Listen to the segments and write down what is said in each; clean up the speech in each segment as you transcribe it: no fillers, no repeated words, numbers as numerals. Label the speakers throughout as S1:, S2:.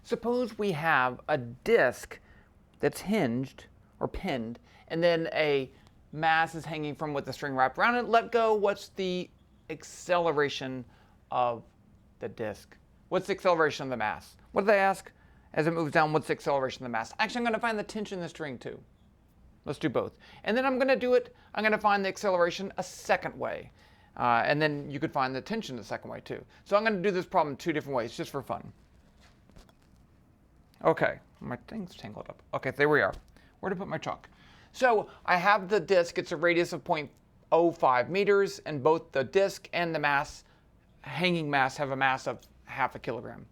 S1: Suppose we have a disk that's hinged or pinned, and then a mass is hanging from with the string wrapped around it. Let go. What's the acceleration of the disk? What's the acceleration of the mass? What do they ask? As it moves down, what's the acceleration of the mass? Actually, I'm going to find the tension in the string too. Let's do both. And then I'm going to find the acceleration a second way. And then you could find the tension the second way too. So I'm going to do this problem two different ways just for fun. Okay, my thing's tangled up. Okay, there we are. Where to put my chalk? So I have the disk. It's a radius of 0.05 meters, and both the disk and the mass, hanging mass, have a mass of half a kilogram.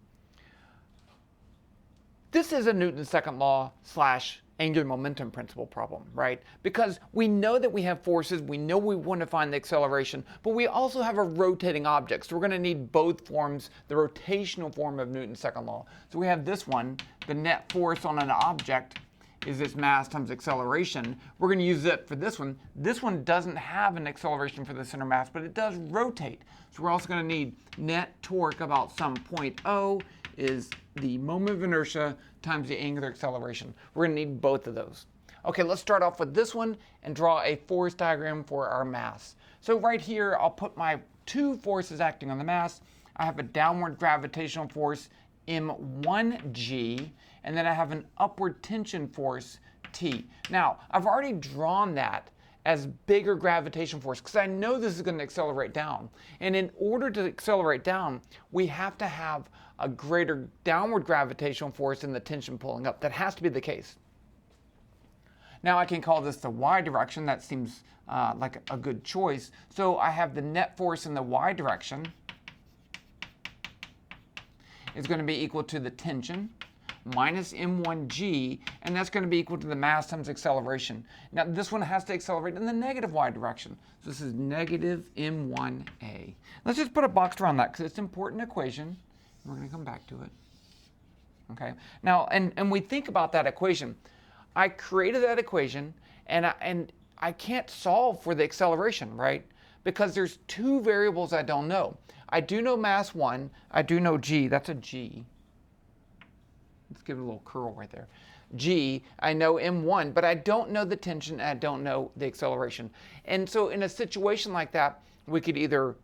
S1: This is a Newton's second law / angular momentum principle problem, right? Because we know that we have forces, we know we want to find the acceleration, but we also have a rotating object. So we're going to need both forms, the rotational form of Newton's second law. So we have this one, the net force on an object is this mass times acceleration. We're going to use it for this one. This one doesn't have an acceleration for the center mass, but it does rotate. So we're also going to need net torque about some point O is the moment of inertia times the angular acceleration. We're going to need both of those. Okay, let's start off with this one and draw a force diagram for our mass. So right here, I'll put my two forces acting on the mass. I have a downward gravitational force, M1g, and then I have an upward tension force, T. Now, I've already drawn that as bigger gravitational force because I know this is going to accelerate down. And in order to accelerate down, we have to have a greater downward gravitational force than the tension pulling up. That has to be the case. Now I can call this the y direction. That seems like a good choice. So I have the net force in the y direction is going to be equal to the tension minus m1g, and that's going to be equal to the mass times acceleration. Now this one has to accelerate in the negative y direction. So this is negative m1a. Let's just put a box around that because it's an important equation. We're going to come back to it. Okay. Now, and we think about that equation. I created that equation, and I can't solve for the acceleration, right? Because there's two variables I don't know. I do know mass 1. I do know g. That's a g. Let's give it a little curl right there. G, I know m1, but I don't know the tension, and I don't know the acceleration. And so in a situation like that, we could either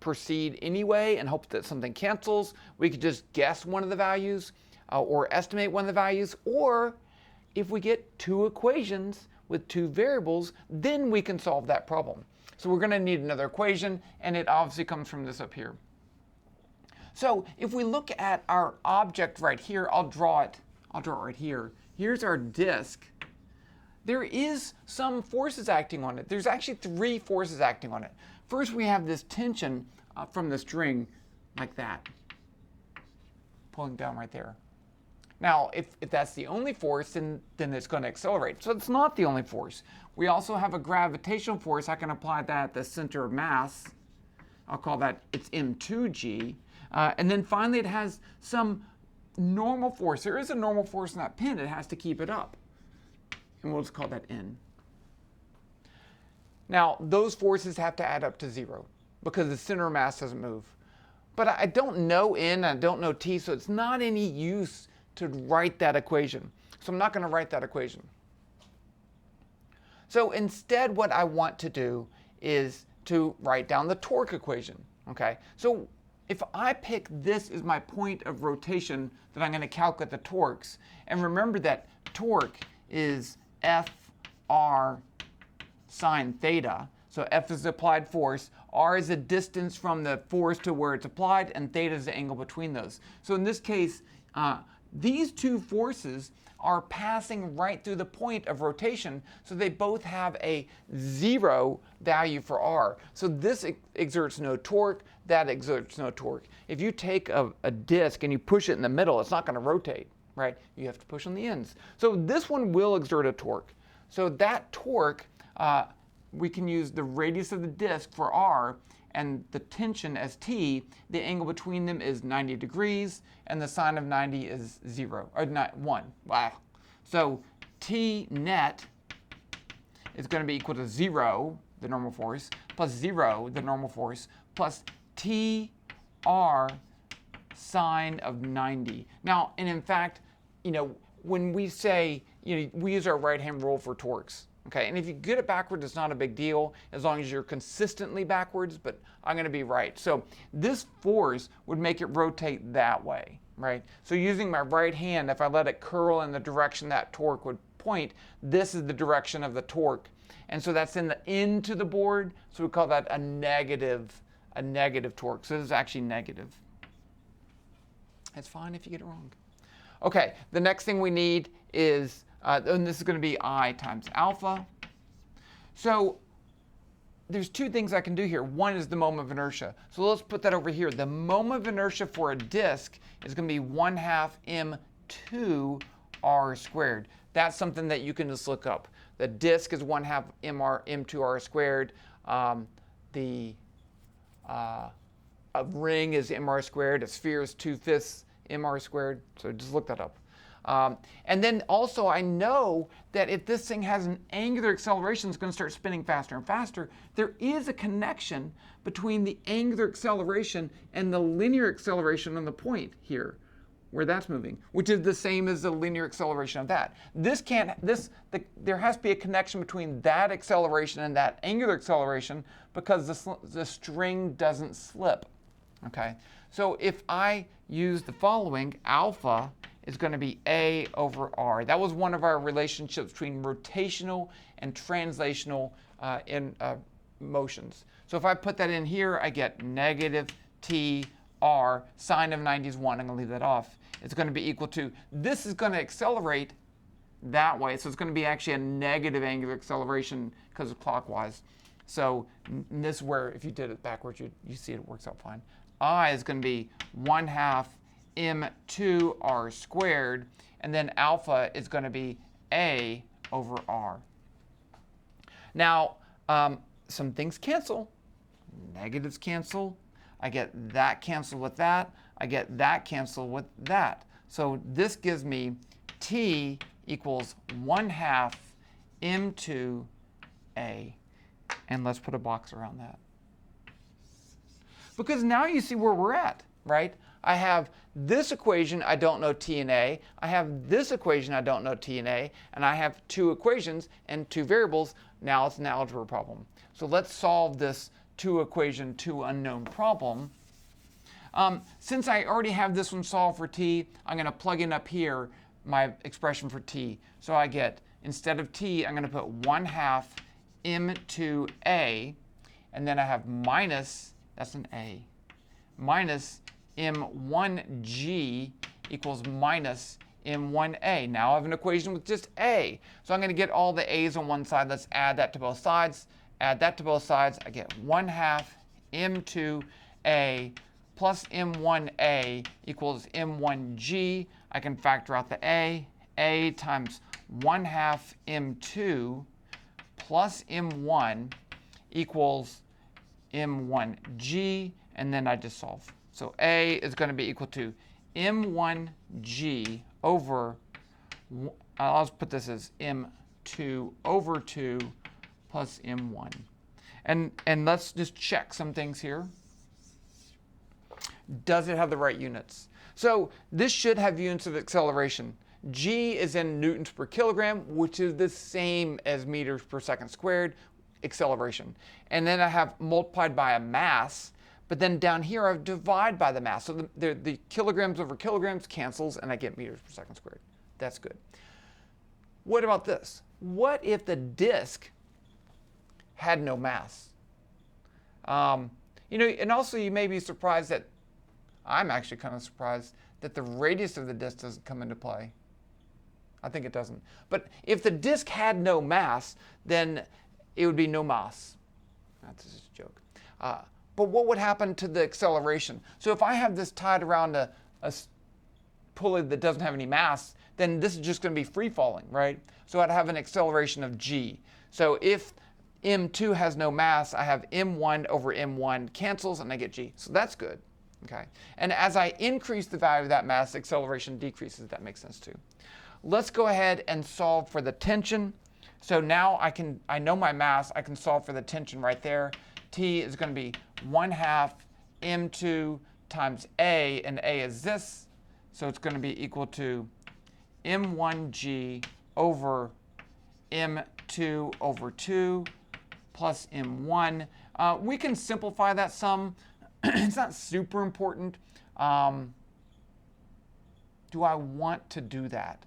S1: proceed anyway and hope that something cancels. We could just guess one of the values or estimate one of the values. Or if we get two equations with two variables, then we can solve that problem. So we're going to need another equation, and it obviously comes from this up here. So if we look at our object right here, I'll draw it right here. Here's our disk. There is some forces acting on it. There's actually three forces acting on it. First, we have this tension from the string like that, pulling down right there. Now, if that's the only force, then it's going to accelerate. So it's not the only force. We also have a gravitational force. I can apply that at the center of mass. I'll call that, it's m2g. And then finally, it has some normal force. There is a normal force in that pin. It has to keep it up. And we'll just call that n. Now, those forces have to add up to 0 because the center of mass doesn't move. But I don't know n, I don't know t, so it's not any use to write that equation. So I'm not going to write that equation. So instead, what I want to do is to write down the torque equation. Okay? So if I pick this as my point of rotation, then I'm going to calculate the torques. And remember that torque is Fr sine theta. So F is the applied force, R is the distance from the force to where it's applied, and theta is the angle between those. So in this case, these two forces are passing right through the point of rotation, so they both have a 0 value for R. So this exerts no torque, that exerts no torque. If you take a disc and you push it in the middle, it's not going to rotate, right? You have to push on the ends. So this one will exert a torque. So that torque, we can use the radius of the disc for R and the tension as T. The angle between them is 90 degrees, and the sine of 90 is 0, or 1. Wow. So T net is going to be equal to 0, the normal force, plus 0, the normal force, plus T R sine of 90. Now, and in fact, when we say, we use our right-hand rule for torques. Okay, and if you get it backwards, it's not a big deal as long as you're consistently backwards, but I'm going to be right. So this force would make it rotate that way, right? So using my right hand, if I let it curl in the direction that torque would point, this is the direction of the torque. And so that's into the board, so we call that a negative torque. So this is actually negative. It's fine if you get it wrong. Okay, the next thing we need is, and this is going to be I times alpha. So there's two things I can do here. One is the moment of inertia. So let's put that over here. The moment of inertia for a disk is going to be 1/2 m2 r squared. That's something that you can just look up. The disk is 1/2 m2 r squared. A ring is mr squared. A sphere is 2/5 mr squared. So just look that up. And then also I know that if this thing has an angular acceleration, it's going to start spinning faster and faster. There is a connection between the angular acceleration and the linear acceleration on the point here, where that's moving, which is the same as the linear acceleration of that. There has to be a connection between that acceleration and that angular acceleration because the string doesn't slip. Okay, so if I use the following, alpha is going to be A over R. That was one of our relationships between rotational and translational motions. So if I put that in here, I get negative T R, sine of 90 is 1. I'm going to leave that off. It's going to be equal to, this is going to accelerate that way. So it's going to be actually a negative angular acceleration because of clockwise. So this is where, if you did it backwards, you see it works out fine. I is going to be 1/2 m2 r squared, and then alpha is going to be A over R. Now, some things cancel. Negatives cancel. I get that cancel with that. I get that cancel with that. So this gives me T equals 1/2 m2 A. And let's put a box around that. Because now you see where we're at, right? I have this equation, I don't know T and A. I have this equation, I don't know T and A. And I have two equations and two variables. Now it's an algebra problem. So let's solve this two equation, two unknown problem. Since I already have this one solved for T, I'm going to plug in up here my expression for T. So I get, instead of T, I'm going to put 1/2 m2A. And then I have minus, that's an A, minus m1g equals minus m1a. Now I have an equation with just a. So I'm going to get all the a's on one side. Let's add that to both sides. Add that to both sides. I get 1/2 m2a plus m1a equals m1g. I can factor out the a. A times 1/2 m2 plus m1 equals m1g, and then I just solve. So A is going to be equal to m1g over, I'll just put this as m2 over 2 plus m1. And let's just check some things here. Does it have the right units? So this should have units of acceleration. G is in newtons per kilogram, which is the same as meters per second squared acceleration. And then I have multiplied by a mass, but then down here I've divided by the mass. So the kilograms over kilograms cancels and I get meters per second squared. That's good. What about this? What if the disk had no mass? And also you may be surprised that, I'm actually kind of surprised that the radius of the disk doesn't come into play. I think it doesn't. But if the disk had no mass, then it would be no mass. That's just a joke. But what would happen to the acceleration? So if I have this tied around a pulley that doesn't have any mass, then this is just going to be free falling, right? So I'd have an acceleration of g. So if m2 has no mass, I have m1 over m1 cancels and I get g. So that's good. Okay. And as I increase the value of that mass, acceleration decreases. That makes sense too. Let's go ahead and solve for the tension. So now I know my mass, I can solve for the tension right there. T is going to be 1/2 m2 times A, and A is this. So it's going to be equal to m1g over m2 over 2 plus m1. We can simplify that sum. It's not super important. Do I want to do that?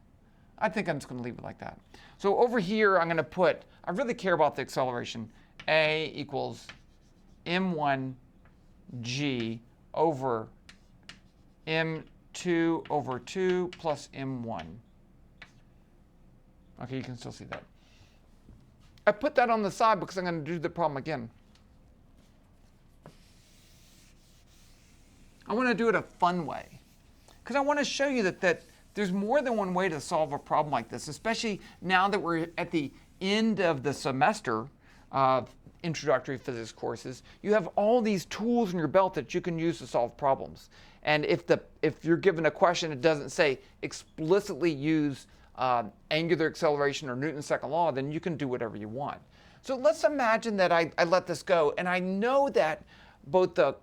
S1: I think I'm just going to leave it like that. So over here, I'm going to put, I really care about the acceleration. A equals m1g over m2 over 2 plus m1. Okay, you can still see that. I put that on the side because I'm going to do the problem again. I want to do it a fun way, because I want to show you that there's more than one way to solve a problem like this, especially now that we're at the end of the semester of introductory physics courses. You have all these tools in your belt that you can use to solve problems. And if you're given a question, it doesn't say explicitly use angular acceleration or Newton's second law, then you can do whatever you want. So let's imagine that I let this go, and I know that both the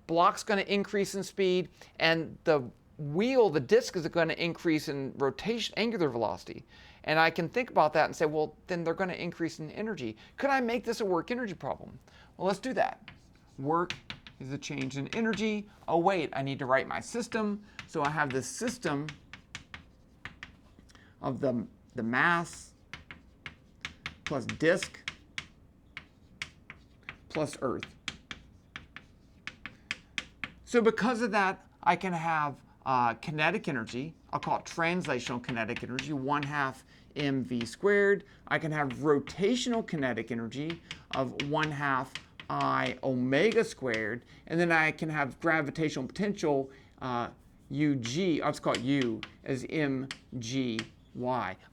S1: block's going to increase in speed and the wheel, the disk, is going to increase in rotation, angular velocity. And I can think about that and say, well, then they're going to increase in energy. Could I make this a work energy problem? Well, let's do that. Work is a change in energy. Oh, wait, I need to write my system. So I have this system of the mass plus disk plus Earth. So because of that, I can have kinetic energy. I'll call it translational kinetic energy, 1/2 mv squared. I can have rotational kinetic energy of 1/2 I omega squared. And then I can have gravitational potential, UG, I'll just call it U, as mgy.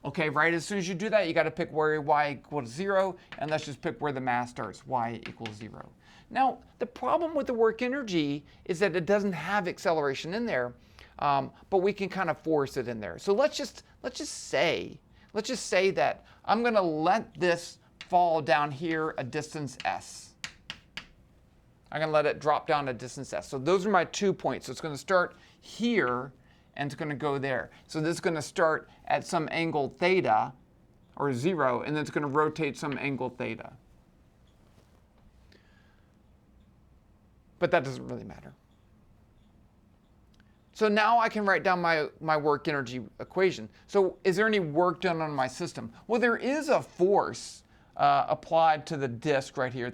S1: Okay, right, as soon as you do that, you got to pick where y equals 0, and let's just pick where the mass starts, y equals 0. Now, the problem with the work energy is that it doesn't have acceleration in there, but we can kind of force it in there. So let's just say that I'm going to let this fall down here a distance s. I'm going to let it drop down a distance s. So those are my 2 points. So it's going to start here, and it's going to go there. So this is going to start at some angle theta, or 0, and then it's going to rotate some angle theta. But that doesn't really matter. So now I can write down my work energy equation. So is there any work done on my system? Well, there is a force applied to the disk right here,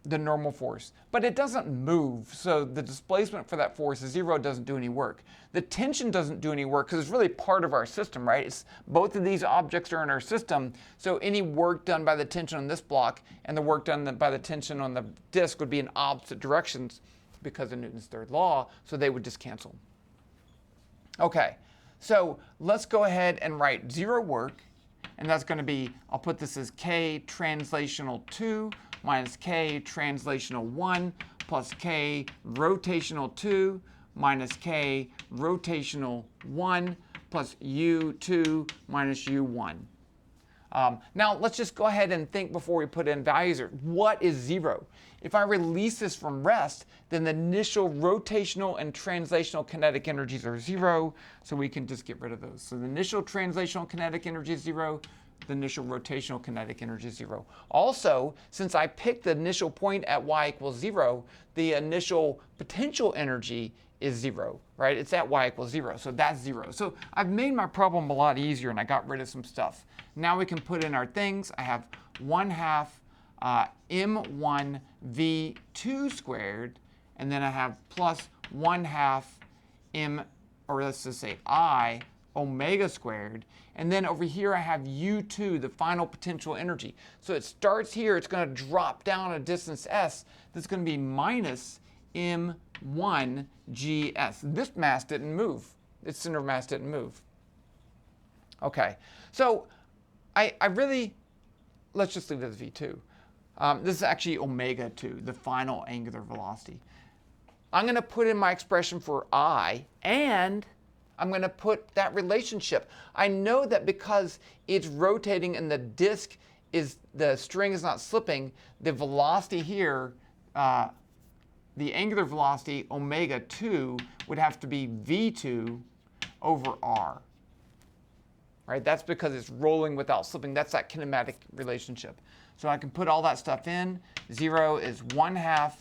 S1: the normal force. But it doesn't move, so the displacement for that force is 0, doesn't do any work. The tension doesn't do any work because it's really part of our system, right? Both of these objects are in our system, so any work done by the tension on this block and the work done by the tension on the disk would be in opposite directions because of Newton's third law, so they would just cancel. Okay, so let's go ahead and write 0 work, and that's going to be, I'll put this as k translational 2 minus k translational 1 plus k rotational 2 minus k rotational 1 plus u2 minus u1. Now let's just go ahead and think before we put in values here. What is 0? If I release this from rest, then the initial rotational and translational kinetic energies are 0, so we can just get rid of those. So the initial translational kinetic energy is 0, the initial rotational kinetic energy is 0. Also, since I picked the initial point at y equals 0, the initial potential energy is 0, right? It's at y equals 0, so that's 0. So I've made my problem a lot easier, and I got rid of some stuff. Now we can put in our things. I have 1/2 m1 v2 squared, and then I have plus 1/2 m, or let's just say I omega squared. And then over here I have u2, the final potential energy. So it starts here, it's going to drop down a distance s. That's going to be minus m1 gs. This mass didn't move. Its center of mass didn't move. Okay, so I really, let's just leave it as v2. This is actually omega 2, the final angular velocity. I'm going to put in my expression for I, and I'm going to put that relationship. I know that because it's rotating and the disk is, the string is not slipping, the velocity here, the angular velocity, omega 2, would have to be v2 over r. Right? That's because it's rolling without slipping. That's that kinematic relationship. So I can put all that stuff in. 0 is 1/2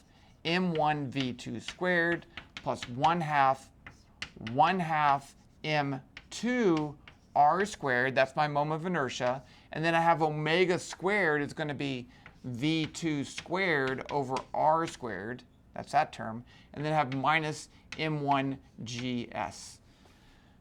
S1: m1 v2 squared plus 1/2 m2 r squared. That's my moment of inertia. And then I have omega squared is going to be v2 squared over r squared. That's that term. And then I have minus m1 gs.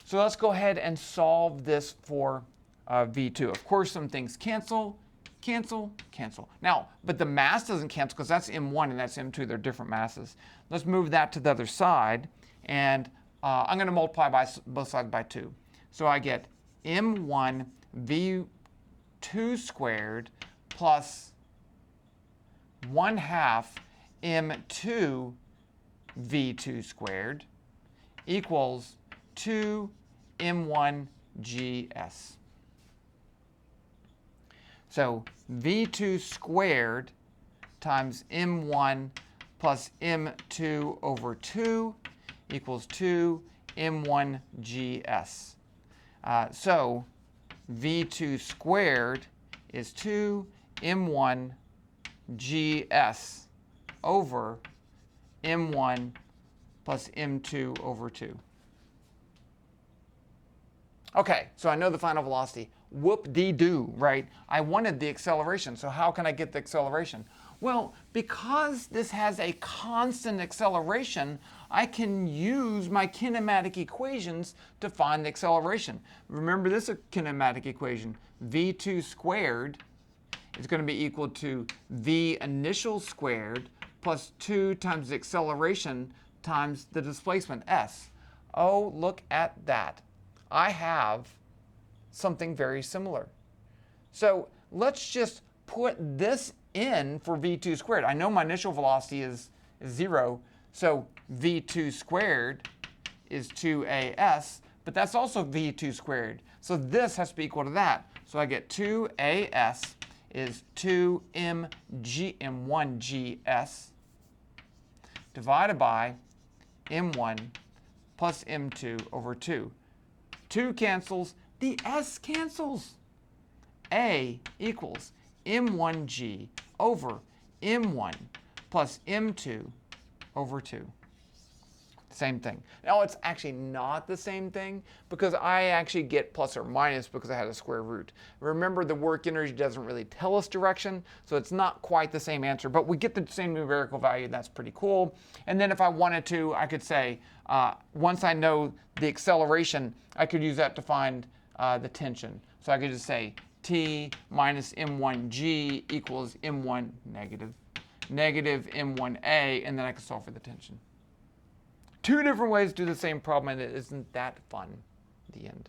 S1: So let's go ahead and solve this for v2. Of course, some things cancel, cancel, cancel. Now, but the mass doesn't cancel because that's m1 and that's m2. They're different masses. Let's move that to the other side. And I'm going to multiply by both sides by 2. So I get m1 v2 squared plus 1/2 m2 v2 squared equals 2 m1 gs. So v2 squared times m1 plus m2 over 2 equals 2 m1 gs. So v2 squared is 2 m1 gs over m1 plus m2 over 2. Okay, so I know the final velocity. Whoop-dee-doo, right? I wanted the acceleration, so how can I get the acceleration? Well, because this has a constant acceleration, I can use my kinematic equations to find the acceleration. Remember this kinematic equation. v2 squared is going to be equal to v initial squared plus 2 times the acceleration times the displacement, s. Oh, look at that. I have something very similar. So let's just put this in for v2 squared. I know my initial velocity is 0, so v2 squared is 2as, but that's also v2 squared. So this has to be equal to that. So I get 2as is 2m1gs divided by m1 plus m2 over 2. 2 cancels, the s cancels. A equals m1g over m1 plus m2 over 2. Same thing. Now it's actually not the same thing because I actually get plus or minus because I had a square root. Remember, the work energy doesn't really tell us direction, so it's not quite the same answer, but we get the same numerical value. That's pretty cool. And then if I wanted to, I could say, once I know the acceleration, I could use that to find the tension. So I could just say T minus m1g equals m1 negative m1a, and then I can solve for the tension. 2 different ways to do the same problem, and it isn't that fun at the end.